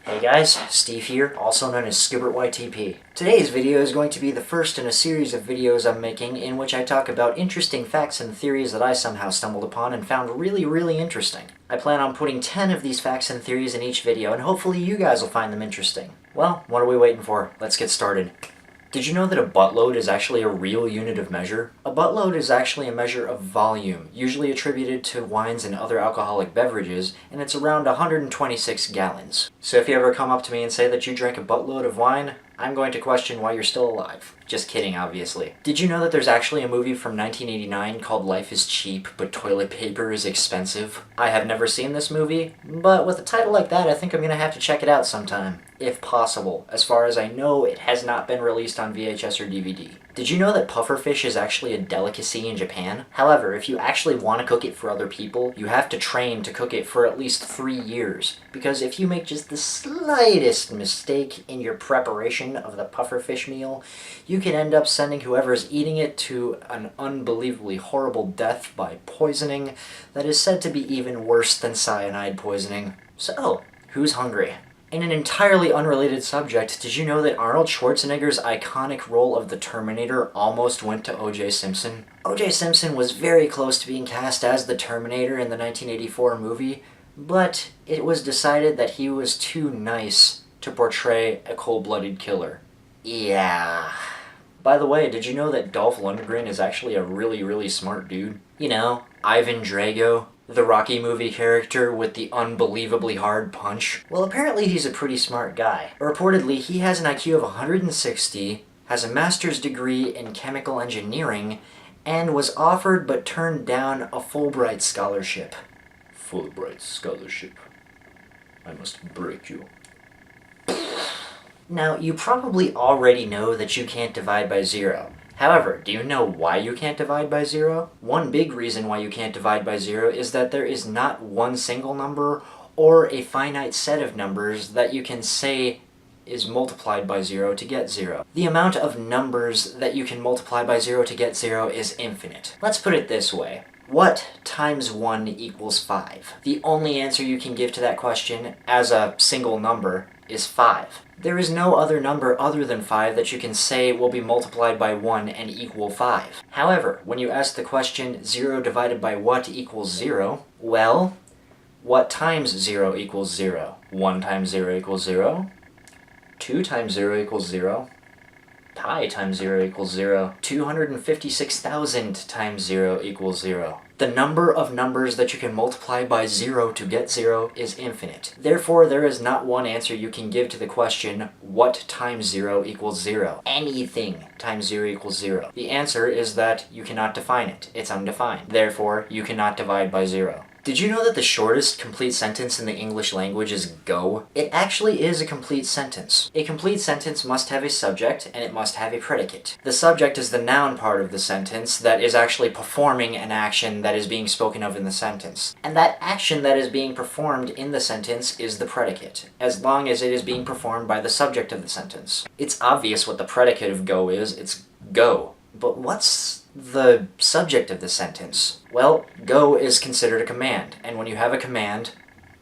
Hey guys, Steve here, also known as SkibbertYTP. Today's video is going to be the first in a series of videos I'm making in which I talk about interesting facts and theories that I somehow stumbled upon and found really interesting. I plan on putting 10 of these facts and theories in each video, and hopefully you guys will find them interesting. Well, what are we waiting for? Let's get started. Did you know that a buttload is actually a real unit of measure? A buttload is actually a measure of volume, usually attributed to wines and other alcoholic beverages, and it's around 126 gallons. So if you ever come up to me and say that you drank a buttload of wine, I'm going to question why you're still alive. Just kidding, obviously. Did you know that there's actually a movie from 1989 called Life is Cheap, but Toilet Paper is Expensive? I have never seen this movie, but with a title like that, I think I'm gonna have to check it out sometime, if possible. As far as I know, it has not been released on VHS or DVD. Did you know that pufferfish is actually a delicacy in Japan? However, if you actually want to cook it for other people, you have to train to cook it for at least 3 years. Because if you make just the slightest mistake in your preparation of the pufferfish meal, you can end up sending whoever's eating it to an unbelievably horrible death by poisoning that is said to be even worse than cyanide poisoning. So, who's hungry? In an entirely unrelated subject, did you know that Arnold Schwarzenegger's iconic role of the Terminator almost went to O.J. Simpson? O.J. Simpson was very close to being cast as the Terminator in the 1984 movie, but it was decided that he was too nice to portray a cold-blooded killer. Yeah. By the way, did you know that Dolph Lundgren is actually a really smart dude? You know, Ivan Drago, the Rocky movie character with the unbelievably hard punch. Well, apparently he's a pretty smart guy. Reportedly, he has an IQ of 160, has a master's degree in chemical engineering, and was offered but turned down a Fulbright scholarship. Fulbright scholarship. I must break you. Now, you probably already know that you can't divide by zero. However, do you know why you can't divide by zero? One big reason why you can't divide by zero is that there is not one single number or a finite set of numbers that you can say is multiplied by zero to get zero. The amount of numbers that you can multiply by zero to get zero is infinite. Let's put it this way. What times 1 equals 5? The only answer you can give to that question as a single number is 5. There is no other number other than 5 that you can say will be multiplied by 1 and equal 5. However, when you ask the question 0 divided by what equals 0, well, what times 0 equals 0? 1 times 0 equals 0. 2 times 0 equals 0. Pi times 0 equals 0. 256,000 times 0 equals 0. The number of numbers that you can multiply by 0 to get 0 is infinite. Therefore, there is not one answer you can give to the question, what times 0 equals 0? Anything times 0 equals 0. The answer is that you cannot define it. It's undefined. Therefore, you cannot divide by 0. Did you know that the shortest complete sentence in the English language is go? It actually is a complete sentence. A complete sentence must have a subject and it must have a predicate. The subject is the noun part of the sentence that is actually performing an action that is being spoken of in the sentence. And that action that is being performed in the sentence is the predicate, as long as it is being performed by the subject of the sentence. It's obvious what the predicate of go is. It's go. But what's the subject of the sentence? Well, go is considered a command, and when you have a command,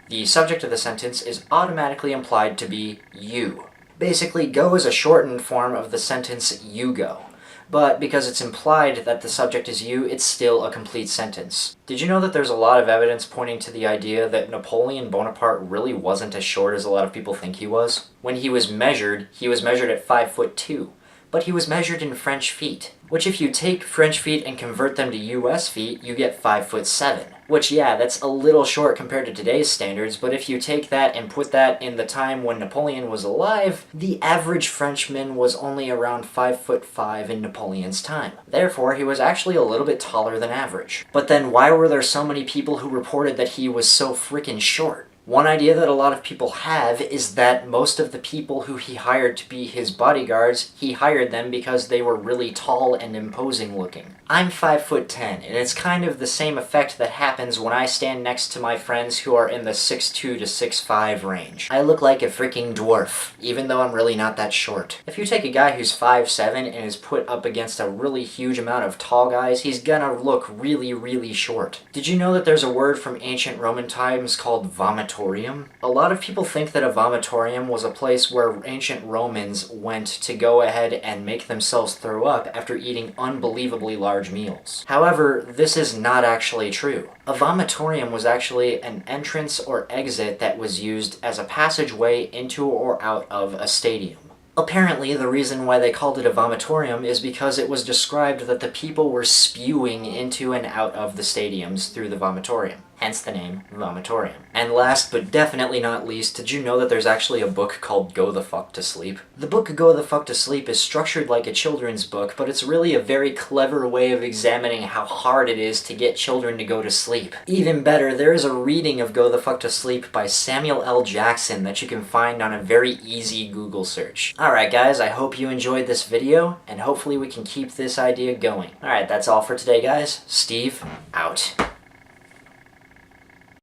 the subject of the sentence is automatically implied to be you. Basically, go is a shortened form of the sentence you go. But because it's implied that the subject is you, it's still a complete sentence. Did you know that there's a lot of evidence pointing to the idea that Napoleon Bonaparte really wasn't as short as a lot of people think he was? When he was measured at 5'2". But he was measured in French feet, which if you take French feet and convert them to US feet, you get 5'7". Which, yeah, that's a little short compared to today's standards, but if you take that and put that in the time when Napoleon was alive, the average Frenchman was only around 5'5" in Napoleon's time. Therefore, he was actually a little bit taller than average. But then why were there so many people who reported that he was so freaking short? One idea that a lot of people have is that most of the people who he hired to be his bodyguards, he hired them because they were really tall and imposing looking. I'm 5'10", and it's kind of the same effect that happens when I stand next to my friends who are in the 6'2" to 6'5" range. I look like a freaking dwarf, even though I'm really not that short. If you take a guy who's 5'7" and is put up against a really huge amount of tall guys, he's gonna look really short. Did you know that there's a word from ancient Roman times called vomitorium? vomitorium? A lot of people think that a vomitorium was a place where ancient Romans went to go ahead and make themselves throw up after eating unbelievably large meals. However, this is not actually true. A vomitorium was actually an entrance or exit that was used as a passageway into or out of a stadium. Apparently, the reason why they called it a vomitorium is because it was described that the people were spewing into and out of the stadiums through the vomitorium. Hence the name vomitorium. And last but definitely not least, did you know that there's actually a book called Go the Fuck to Sleep? The book Go the Fuck to Sleep is structured like a children's book, but it's really a very clever way of examining how hard it is to get children to go to sleep. Even better, there is a reading of Go the Fuck to Sleep by Samuel L. Jackson that you can find on a very easy Google search. Alright guys, I hope you enjoyed this video, and hopefully we can keep this idea going. Alright, that's all for today guys. Steve, out.